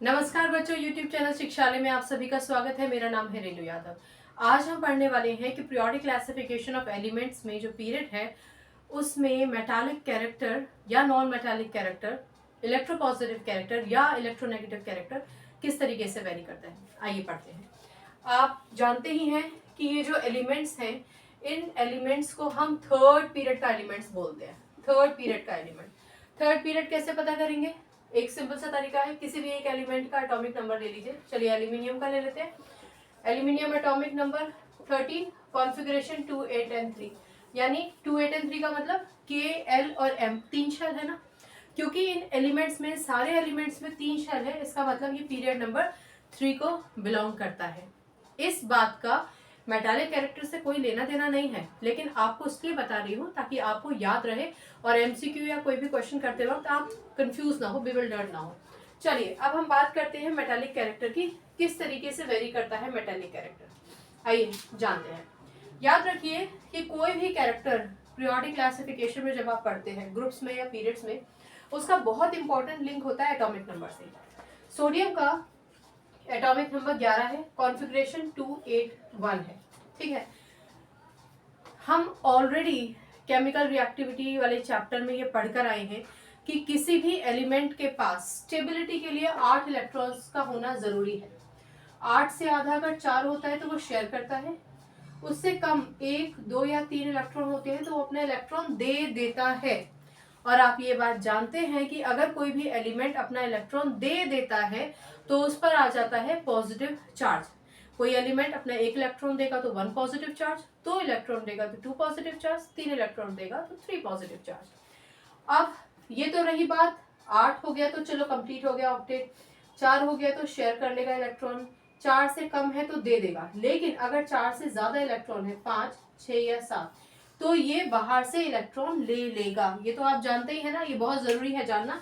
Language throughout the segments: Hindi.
नमस्कार बच्चों, YouTube चैनल शिक्षालय में आप सभी का स्वागत है। मेरा नाम है रेणु यादव। आज हम पढ़ने वाले हैं कि पीरियोडिक क्लासिफिकेशन ऑफ एलिमेंट्स में जो पीरियड है उसमें मेटालिक कैरेक्टर या non metallic character, electropositive character या इलेक्ट्रोनेगेटिव कैरेक्टर किस तरीके से वेरी करता है। आइए पढ़ते हैं। आप जानते ही हैं कि ये जो एलिमेंट्स हैं, इन एलिमेंट्स को हम थर्ड पीरियड का एलिमेंट्स बोलते हैं। थर्ड पीरियड का एलिमेंट, थर्ड पीरियड कैसे पता करेंगे? एक सिंपल सा तरीका है, किसी भी एक एलिमेंट का एटॉमिक नंबर ले लीजिए। चलिए एल्यूमिनियम का ले लेते हैं। Aluminium atomic number 13, configuration 2, 8 and 3। यानी 2, 8 एंड 3 का मतलब के, एल और एम, तीन शेल है ना। क्योंकि इन एलिमेंट्स में, सारे एलिमेंट्स में तीन शेल है, इसका मतलब ये पीरियड नंबर 3 को बिलोंग करता है। इस बात का मेटालिक कैरेक्टर से कोई लेना देना नहीं है, लेकिन आपको इसलिए बता रही हूँ ताकि आपको याद रहे और एमसीक्यू या कोई भी क्वेश्चन करते वक्त आप कंफ्यूज ना हो, बिविल्डर्ड ना हो। चलिए अब हम बात करते हैं मेटालिक कैरेक्टर की, किस तरीके से वेरी करता है मेटालिक कैरेक्टर। आइए जानते हैं। याद रखिए कि कोई भी कैरेक्टर पीरियोडिक क्लासिफिकेशन में जब आप पढ़ते हैं, ग्रुप्स में या पीरियड्स में, उसका बहुत इंपॉर्टेंट लिंक होता है एटॉमिक नंबर से। सोडियम का एटॉमिक नंबर 11 है, कॉन्फ़िगरेशन 281 है। ठीक है, हम ऑलरेडी केमिकल रिएक्टिविटी वाले चैप्टर में ये पढ़कर आए हैं कि किसी भी एलिमेंट के पास स्टेबिलिटी के लिए 8 इलेक्ट्रॉन्स का होना जरूरी है। 8 से आधा अगर 4 होता है तो वो शेयर करता है, उससे कम 1, 2 या 3 इलेक्ट्रॉन होते हैं तो वो अपना इलेक्ट्रॉन दे देता है। और आप ये बात जानते हैं कि अगर कोई भी एलिमेंट अपना इलेक्ट्रॉन दे देता है तो उस पर आ जाता है पॉजिटिव चार्ज। कोई एलिमेंट अपना 1 इलेक्ट्रॉन देगा तो 1 पॉजिटिव चार्ज, 2 इलेक्ट्रॉन देगा तो 2 पॉजिटिव चार्ज, 3 इलेक्ट्रॉन देगा तो 3 पॉजिटिव चार्ज। अब ये तो रही बात, 8 हो गया तो चलो कंप्लीट हो गया ऑक्टेट, 4 हो गया तो शेयर कर लेगा इलेक्ट्रॉन, 4 से कम है तो दे देगा। लेकिन अगर 4 से ज्यादा इलेक्ट्रॉन है, 5, 6 या 7, तो ये बाहर से इलेक्ट्रॉन ले लेगा। ये तो आप जानते ही है ना, ये बहुत जरूरी है जानना।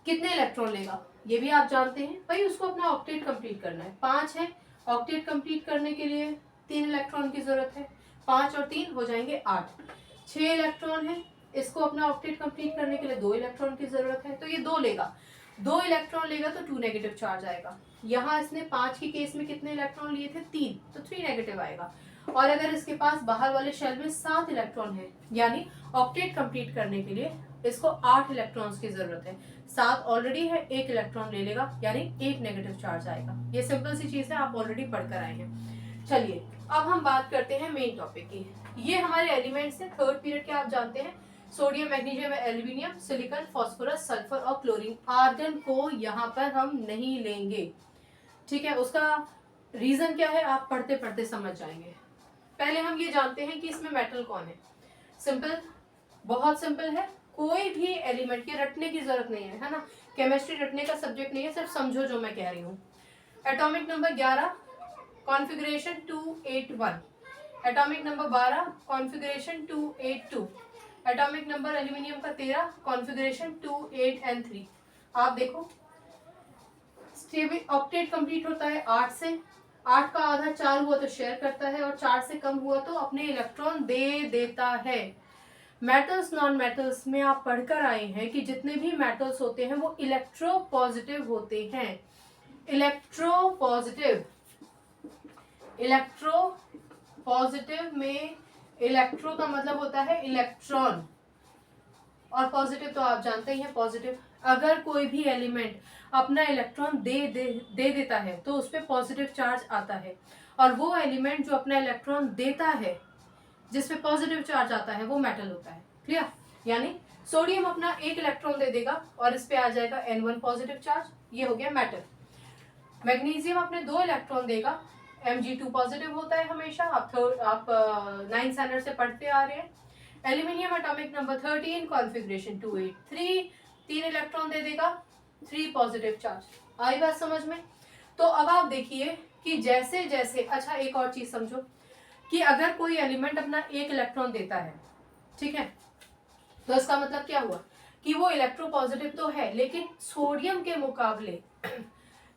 कितने इलेक्ट्रॉन लेगा ये भी आप जानते हैं। भाई उसको अपना ऑक्टेट कंप्लीट करना है, 5 है, ऑक्टेट कंप्लीट करने के लिए 3 इलेक्ट्रॉन की जरूरत है, 5 और 3 हो जाएंगे 8। 6 इलेक्ट्रॉन है, इसको अपना ऑक्टेट कंप्लीट करने के लिए 2 इलेक्ट्रॉन की जरूरत है, तो ये 2 लेगा। 2 इलेक्ट्रॉन लेगा तो 2 नेगेटिव चार्ज आएगा। यहाँ इसने 5 की केस में कितने इलेक्ट्रॉन लिए थे? 3, तो 3 नेगेटिव आएगा। और अगर इसके पास बाहर वाले शेल में 7 इलेक्ट्रॉन है, यानी ऑक्टेट कंप्लीट करने के लिए इसको 8 इलेक्ट्रॉन्स की जरूरत है, 7 ऑलरेडी है, 1 इलेक्ट्रॉन ले लेगा, यानी 1 नेगेटिव चार्ज आएगा। ये सिंपल सी चीज है, आप ऑलरेडी पढ़कर आए हैं। चलिए अब हम बात करते हैं मेन टॉपिक की। ये हमारे एलिमेंट्स हैं थर्ड पीरियड के, आप जानते हैं sodium, magnesium, aluminium, silicon, phosphorus, sulphur और क्लोरीन। आर्गन को यहाँ पर हम नहीं लेंगे, ठीक है। उसका रीजन क्या है आप पढ़ते पढ़ते समझ जाएंगे। पहले हम ये जानते हैं कि इसमें मेटल कौन है। सिंपल, बहुत सिंपल है। कोई भी एलिमेंट के रटने की जरूरत नहीं है ना, केमिस्ट्री रटने का सब्जेक्ट नहीं है, सिर्फ समझो जो मैं कह रही हूँ। Atomic number 11, configuration 281। Atomic number 12, configuration 282। Atomic number aluminium का 13, कॉन्फ़िगरेशन 2, 8 एंड 3। आप देखो ऑक्टेट कंप्लीट होता है 8 से, 8 का आधा 4 हुआ तो शेयर करता है, और 4 से कम हुआ तो अपने इलेक्ट्रॉन दे देता है। मेटल्स, नॉन मेटल्स में आप पढ़कर आए हैं कि जितने भी मेटल्स होते हैं वो इलेक्ट्रो पॉजिटिव होते हैं। इलेक्ट्रो पॉजिटिव, इलेक्ट्रो पॉजिटिव में इलेक्ट्रो का मतलब होता है इलेक्ट्रॉन, और पॉजिटिव तो आप जानते ही हैं पॉजिटिव। अगर कोई भी एलिमेंट अपना इलेक्ट्रॉन दे देता है तो उस पर पॉजिटिव चार्ज आता है, और वो एलिमेंट जो अपना इलेक्ट्रॉन देता है जिसपे पॉजिटिव चार्ज आता है वो मेटल होता है। क्लियर? यानी सोडियम अपना 1 इलेक्ट्रॉन दे देगा और इस पे आ जाएगा N1 पॉजिटिव चार्ज, ये हो गया मेटल। मैग्नीशियम अपने 2 इलेक्ट्रॉन देगा, Mg2 पॉजिटिव होता है हमेशा, आप 9th स्टैंडर्ड से पढ़ते आ रहे हैं। Aluminium atomic number 13, configuration 283, 3 electron दे देगा, 3 पॉजिटिव चार्ज। आई बात समझ में? तो अब आप देखिए कि जैसे जैसे, अच्छा एक और चीज समझो कि अगर कोई एलिमेंट अपना 1 इलेक्ट्रॉन देता है, ठीक है, तो इसका मतलब क्या हुआ कि वो इलेक्ट्रो पॉजिटिव तो है, लेकिन सोडियम के मुकाबले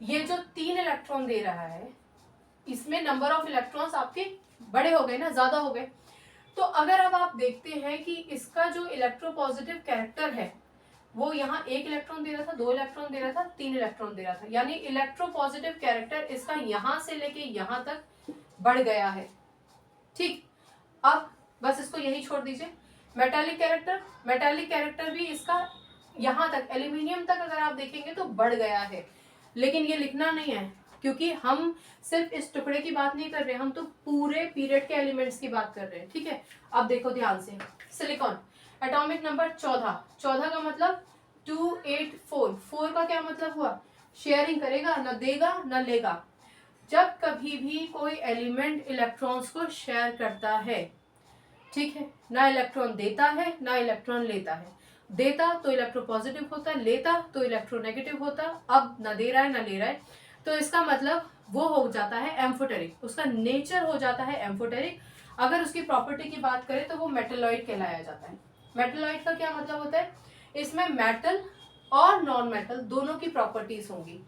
ये जो 3 इलेक्ट्रॉन दे रहा है इसमें नंबर ऑफ इलेक्ट्रॉन्स आपके बड़े हो गए ना, ज्यादा हो गए। तो अगर अब आप देखते हैं कि इसका जो इलेक्ट्रो पॉजिटिव कैरेक्टर है वो यहाँ 1 इलेक्ट्रॉन दे रहा था, 2 इलेक्ट्रॉन दे रहा था, 3 इलेक्ट्रॉन दे रहा था, यानी इलेक्ट्रोपॉजिटिव कैरेक्टर इसका यहाँ से लेके यहाँ तक बढ़ गया है। ठीक, अब बस इसको यही छोड़ दीजिए। मेटालिक कैरेक्टर भी इसका यहाँ तक, एल्यूमिनियम तक अगर आप देखेंगे तो बढ़ गया है, लेकिन ये लिखना नहीं है क्योंकि हम सिर्फ इस टुकड़े की बात नहीं कर रहे, हम तो पूरे पीरियड के एलिमेंट्स की बात कर रहे हैं। ठीक है, अब देखो ध्यान से, सिलिकॉन एटॉमिक नंबर 14, 14 का मतलब 284, 4 का क्या मतलब हुआ, शेयरिंग करेगा, ना देगा ना लेगा। जब कभी भी कोई एलिमेंट इलेक्ट्रॉन्स को शेयर करता है, ठीक है, ना इलेक्ट्रॉन देता है ना इलेक्ट्रॉन लेता है, देता तो इलेक्ट्रोपॉजिटिव होता, लेता तो इलेक्ट्रोनेगेटिव होता, अब ना दे रहा है ना ले रहा है, तो इसका मतलब वो हो जाता है एम्फोटेरिक, उसका नेचर हो जाता है एम्फोटेरिक। अगर उसकी प्रॉपर्टी की बात करें तो वो मेटलॉइड कहलाया जाता है। मेटलॉइड का क्या मतलब होता है, इसमें मेटल और नॉन मेटल दोनों की प्रॉपर्टीज होंगी।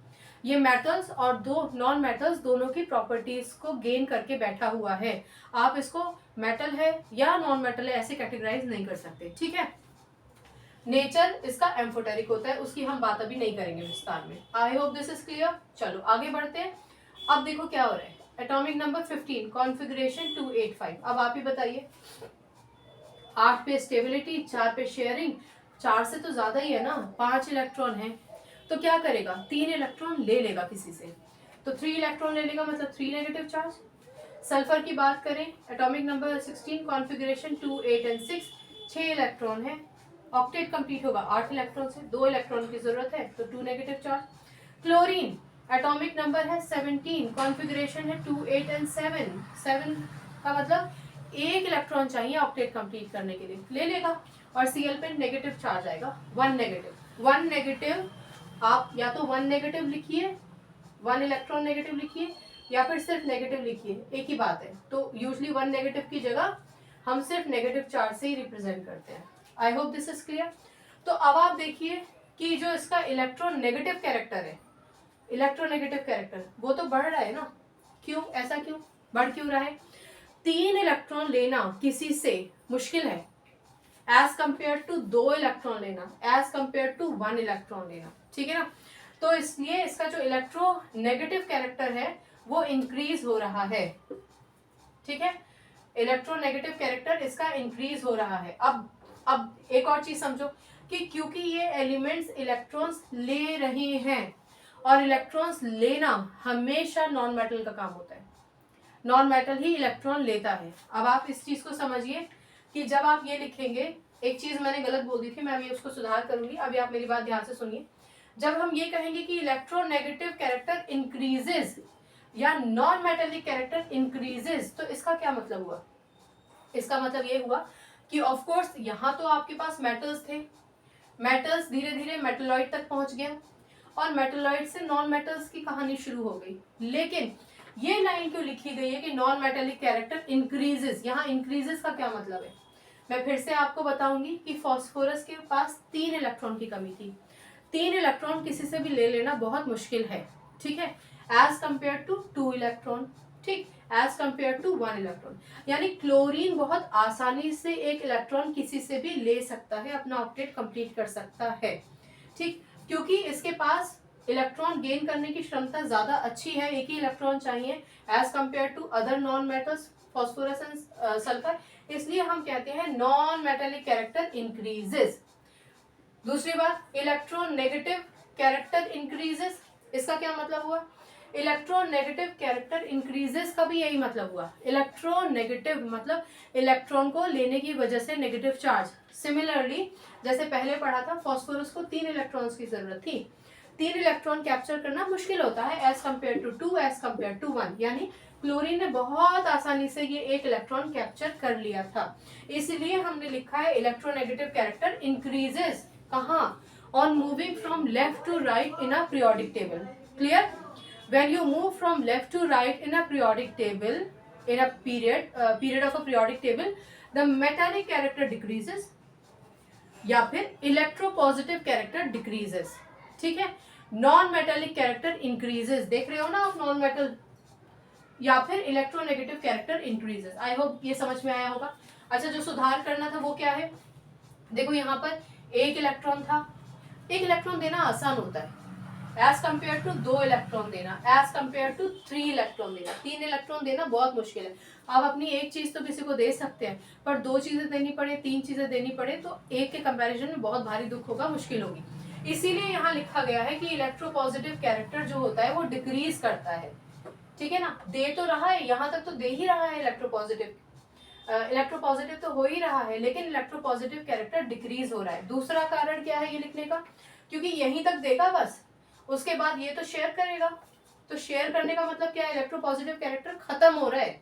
ये मेटल्स और दो नॉन मेटल्स दोनों की प्रॉपर्टीज को गेन करके बैठा हुआ है। आप इसको मेटल है या नॉन मेटल है ऐसे कैटेगराइज नहीं कर सकते। ठीक है, नेचर इसका एम्फोटेरिक होता है, उसकी हम बात अभी नहीं करेंगे विस्तार में। I hope this is clear. चलो आगे बढ़ते हैं। अब देखो क्या हो रहा है, एटॉमिक नंबर 15, कॉन्फ़िगरेशन 285। अब आप ही बताइए, 8 पे स्टेबिलिटी, 4 पे शेयरिंग, 4 से तो ज्यादा ही है ना, 5 इलेक्ट्रॉन है, तो क्या करेगा, 3 इलेक्ट्रॉन ले लेगा किसी से, तो 3 इलेक्ट्रॉन ले लेगा, मतलब 3 नेगेटिव चार्ज। सल्फर की बात करें, atomic number 16, configuration 2, 8 and 6, 6 electron है, ऑक्टेट कंप्लीट होगा 8 इलेक्ट्रॉन से, 2 इलेक्ट्रॉन की जरूरत है, तो 2 negative charge. Chlorine atomic number है 17, कॉन्फ़िगरेशन है 2, 8 एंड 7, 7 का मतलब 1 इलेक्ट्रॉन चाहिए ऑक्टेट कंप्लीट करने के लिए, ले लेगा। और Cl पे नेगेटिव चार्ज आएगा, 1 नेगेटिव, 1 नेगेटिव, आप या तो 1 नेगेटिव लिखिए, 1 इलेक्ट्रॉन नेगेटिव लिखिए, या फिर सिर्फ नेगेटिव लिखिए, एक ही बात है। तो यूजली 1 नेगेटिव की जगह हम सिर्फ नेगेटिव चार्ज से ही रिप्रेजेंट करते हैं। I hope this is clear. तो अब आप देखिए कि जो इसका इलेक्ट्रोनेगेटिव कैरेक्टर है, इलेक्ट्रोनेगेटिव कैरेक्टर वो तो बढ़ रहा है ना, क्यों, ऐसा क्यों, बढ़ क्यों रहा है, 3 इलेक्ट्रॉन लेना किसी से मुश्किल है एज कंपेयर टू 2 इलेक्ट्रॉन लेना, एज कंपेयर टू 1 इलेक्ट्रॉन लेना। ठीक है ना, तो इसलिए इसका जो इलेक्ट्रोनेगेटिव कैरेक्टर है वो इंक्रीज हो रहा है। ठीक है, इलेक्ट्रोनेगेटिव कैरेक्टर इसका इंक्रीज हो रहा है। अब एक और चीज समझो कि क्योंकि ये एलिमेंट्स इलेक्ट्रॉन्स ले रहे हैं, और इलेक्ट्रॉन्स लेना हमेशा नॉन मेटल का काम होता है, नॉन मेटल ही इलेक्ट्रॉन लेता है। अब आप इस चीज को समझिए कि जब आप ये लिखेंगे, एक चीज मैंने गलत बोल दी थी, मैं अभी उसको सुधार करूंगी, अभी आप मेरी बात ध्यान से सुनिए। जब हम ये कहेंगे कि इलेक्ट्रोनेगेटिव कैरेक्टर इंक्रीजेस या नॉन मेटेलिक कैरेक्टर इंक्रीजेस, तो इसका क्या मतलब हुआ, इसका मतलब ये हुआ कि ऑफ कोर्स यहाँ तो आपके पास मेटल्स थे, मेटल्स धीरे धीरे मेटलॉइड तक पहुंच गया, और मेटलॉइड से नॉन मेटल्स की कहानी शुरू हो गई। लेकिन ये लाइन क्यों लिखी गई है कि नॉन मेटेलिक कैरेक्टर इंक्रीजेस, यहाँ इंक्रीजेस का क्या मतलब है, मैं फिर से आपको बताऊंगी कि फास्फोरस के पास 3 इलेक्ट्रॉन की कमी थी, 3 इलेक्ट्रॉन किसी से भी ले लेना बहुत मुश्किल है। ठीक है, एज कंपेयर टू 2 इलेक्ट्रॉन, ठीक, एज कंपेयर टू 1 इलेक्ट्रॉन, यानी क्लोरीन बहुत आसानी से 1 इलेक्ट्रॉन किसी से भी ले सकता है, अपना ऑक्टेट कंप्लीट कर सकता है। ठीक, क्योंकि इसके पास इलेक्ट्रॉन गेन करने की क्षमता ज्यादा अच्छी है, एक ही इलेक्ट्रॉन चाहिए as compare to other non metals phosphorus and sulphur, इसलिए हम कहते हैं नॉन मेटेलिक कैरेक्टर इंक्रीजेस। दूसरी बात, इलेक्ट्रोनेगेटिव कैरेक्टर इंक्रीजेस, इसका क्या मतलब हुआ, इलेक्ट्रोनेगेटिव कैरेक्टर इंक्रीजेस का भी यही मतलब हुआ, इलेक्ट्रोनेगेटिव मतलब इलेक्ट्रॉन को लेने की वजह से नेगेटिव चार्ज। सिमिलरली जैसे पहले पढ़ा था, फास्फोरस को 3 इलेक्ट्रॉन्स की जरूरत थी, 3 इलेक्ट्रॉन कैप्चर करना मुश्किल होता है as compare to 2, as compare to 1, यानी क्लोरीन ने बहुत आसानी से ये 1 इलेक्ट्रॉन कैप्चर कर लिया था, इसलिए हमने लिखा है इलेक्ट्रोनेगेटिव कैरेक्टर इंक्रीजेस, कहाँ, on moving from left to right in a periodic table. Clear, when you move from left to right in a periodic table, in a period of a periodic table, the metallic character decreases या फिर इलेक्ट्रोपॉजिटिव कैरेक्टर डिक्रीजेस। ठीक है, नॉन मेटेलिक कैरेक्टर इंक्रीजेस, देख रहे हो ना आप, नॉन मेटल, या फिर electronegative character increases. I hope ये समझ में आया होगा। अच्छा, जो सुधार करना था वो क्या है, देखो यहाँ पर 1 इलेक्ट्रॉन था एक इलेक्ट्रॉन देना आसान होता है एज कम्पेयर टू 2 इलेक्ट्रॉन देना, एज कम्पेयर टू 3 इलेक्ट्रॉन देना। 3 इलेक्ट्रॉन देना बहुत मुश्किल है। आप अपनी एक चीज तो किसी को दे सकते हैं, पर 2 चीजें देनी पड़े, 3 चीजें देनी पड़े तो एक के कंपैरिजन में बहुत भारी दुख होगा, मुश्किल होगी। इसीलिए यहाँ लिखा गया है कि इलेक्ट्रोपॉजिटिव कैरेक्टर जो होता है वो डिक्रीज करता है। ठीक है ना, दे तो रहा है, यहाँ तक तो दे ही रहा है इलेक्ट्रोपॉजिटिव, इलेक्ट्रोपॉजिटिव तो हो ही रहा है, लेकिन इलेक्ट्रोपॉजिटिव कैरेक्टर डिक्रीज हो रहा है। दूसरा कारण क्या है ये लिखने का, क्योंकि यहीं तक देगा बस, उसके बाद ये तो शेयर करेगा। तो शेयर करने का मतलब क्या है, इलेक्ट्रोपॉजिटिव कैरेक्टर खत्म हो रहा है।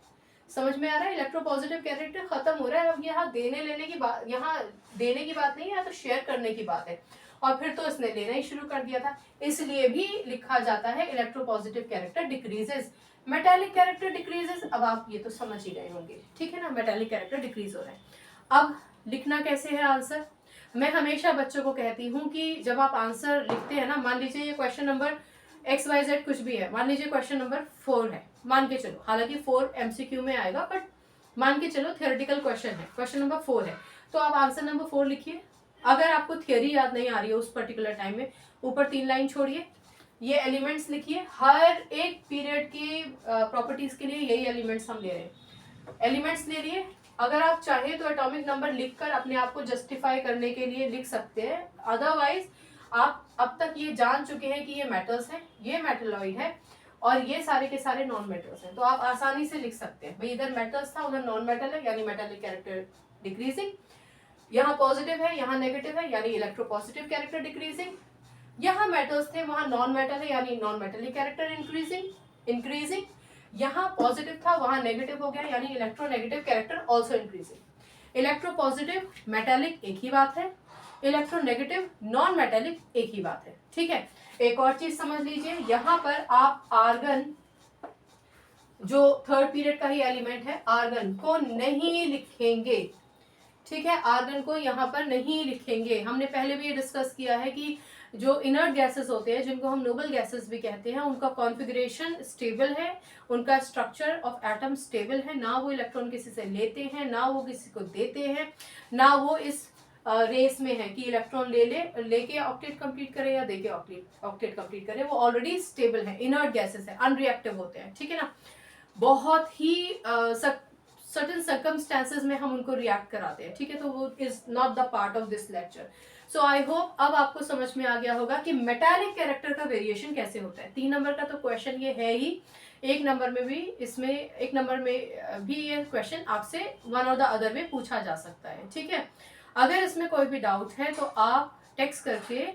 समझ में आ रहा है, इलेक्ट्रोपॉजिटिव कैरेक्टर खत्म हो रहा है। अब यहाँ देने लेने की बात, यहाँ देने की बात नहीं है, तो शेयर करने की बात है। और फिर तो इसने लेना ही शुरू कर दिया था, इसलिए भी लिखा जाता है electropositive character decreases, metallic character decreases. अब आप ये तो समझ ही गए होंगे, ठीक है ना, मेटालिक कैरेक्टर डिक्रीज हो रहा है। अब लिखना कैसे है आंसर, मैं हमेशा बच्चों को कहती हूँ कि जब आप आंसर लिखते हैं ना, मान लीजिए ये क्वेश्चन नंबर XYZ कुछ भी है, मान लीजिए क्वेश्चन नंबर 4 है, मान के चलो, हालांकि 4 MCQ में आएगा, बट मान के चलो थियोरेटिकल क्वेश्चन है, क्वेश्चन नंबर 4 है, तो आप आंसर नंबर 4 लिखिए। अगर आपको थियोरी याद नहीं आ रही है उस पर्टिकुलर टाइम में, ऊपर 3 लाइन छोड़िए, ये एलिमेंट्स लिखिए। हर एक पीरियड की प्रॉपर्टीज के लिए यही एलिमेंट्स हम ले रहे हैं, एलिमेंट्स ले लिए। अगर आप चाहे तो एटॉमिक नंबर लिखकर अपने आप को जस्टिफाई करने के लिए लिख सकते हैं, अदरवाइज आप अब तक ये जान चुके हैं कि ये मेटल्स हैं, ये मेटलॉइड है, और ये सारे के सारे नॉन मेटल्स हैं, तो आप आसानी से लिख सकते हैं भाई इधर मेटल्स था उधर नॉन मेटल है, यानी मेटालिक कैरेक्टर डिक्रीजिंग। यहाँ पॉजिटिव है यहाँ नेगेटिव है, यानी इलेक्ट्रोपॉजिटिव कैरेक्टर डिक्रीजिंग। यहाँ मेटल्स थे वहां नॉन मेटल है, यानी नॉन मेटेलिक कैरेक्टर इंक्रीजिंग। यहाँ पॉजिटिव था वहां नेगेटिव हो गया, यानी electronegative character also increasing. Electropositive metallic एक ही बात है, इलेक्ट्रोनेगेटिव नॉन मेटालिक एक ही बात है। ठीक है, एक और चीज समझ लीजिए, यहाँ पर आप आर्गन, जो थर्ड पीरियड का ही एलिमेंट है, आर्गन को नहीं लिखेंगे। ठीक है, आर्गन को यहाँ पर नहीं लिखेंगे। हमने पहले भी ये डिस्कस किया है कि जो इनर्ट गैसेस होते हैं, जिनको हम नोबल गैसेस भी कहते हैं, उनका कॉन्फ़िगरेशन स्टेबल है, उनका स्ट्रक्चर ऑफ एटम स्टेबल है, ना वो इलेक्ट्रॉन किसी से लेते हैं, ना वो किसी को देते हैं, ना वो इस रेस में है कि इलेक्ट्रॉन लेके ऑक्टेट कंप्लीट करे या देके ऑक्टेट कंप्लीट करे। वो ऑलरेडी स्टेबल है, इनर्ट गैसेस है, अनरिएक्टिव होते हैं। ठीक है ना, बहुत ही सर्टेन सर्कमस्टेंसेस में हम उनको रिएक्ट कराते हैं। ठीक है, तो वो is not the part of this lecture. So I hope अब आपको समझ में आ गया होगा कि मेटालिक कैरेक्टर का वेरिएशन कैसे होता है। 3 नंबर का तो क्वेश्चन ये है ही, एक नंबर में भी ये क्वेश्चन आपसे वन और द अदर वे पूछा जा सकता है। ठीक है, अगर इसमें कोई भी डाउट है तो आप टेक्स्ट करके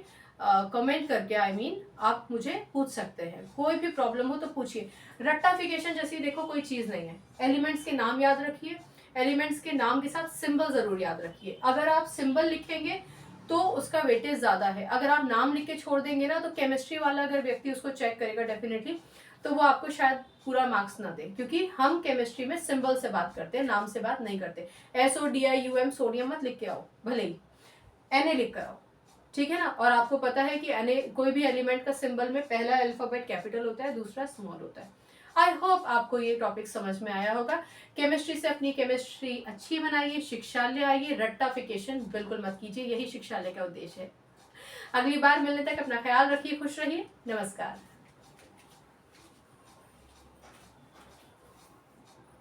कमेंट करके आप मुझे पूछ सकते हैं। कोई भी प्रॉब्लम हो तो पूछिए। रट्टाफिकेशन जैसी देखो कोई चीज नहीं है, एलिमेंट्स के नाम याद रखिए, एलिमेंट्स के नाम के साथ सिंबल जरूर याद रखिए। अगर आप सिंबल लिखेंगे तो उसका वेटेज ज्यादा है, अगर आप नाम लिख के छोड़ देंगे ना, तो केमिस्ट्री वाला अगर व्यक्ति उसको चेक करेगा डेफिनेटली, तो वो आपको शायद पूरा मार्क्स ना दे, क्योंकि हम केमिस्ट्री में सिंबल से बात करते हैं, नाम से बात नहीं करते। SODIUM सोडियम मत लिख के आओ, भले ही Na लिख कर आओ। ठीक है ना, और आपको पता है कि कोई भी एलिमेंट का सिंबल में पहला अल्फाबेट कैपिटल होता है, दूसरा स्मॉल होता है। आई होप आपको ये टॉपिक समझ में आया होगा। केमिस्ट्री से अपनी केमिस्ट्री अच्छी बनाइए, शिक्षालय आइए, रट्टाफिकेशन बिल्कुल मत कीजिए, यही शिक्षालय का उद्देश्य है। अगली बार मिलने तक अपना ख्याल रखिए, खुश रहिए, नमस्कार।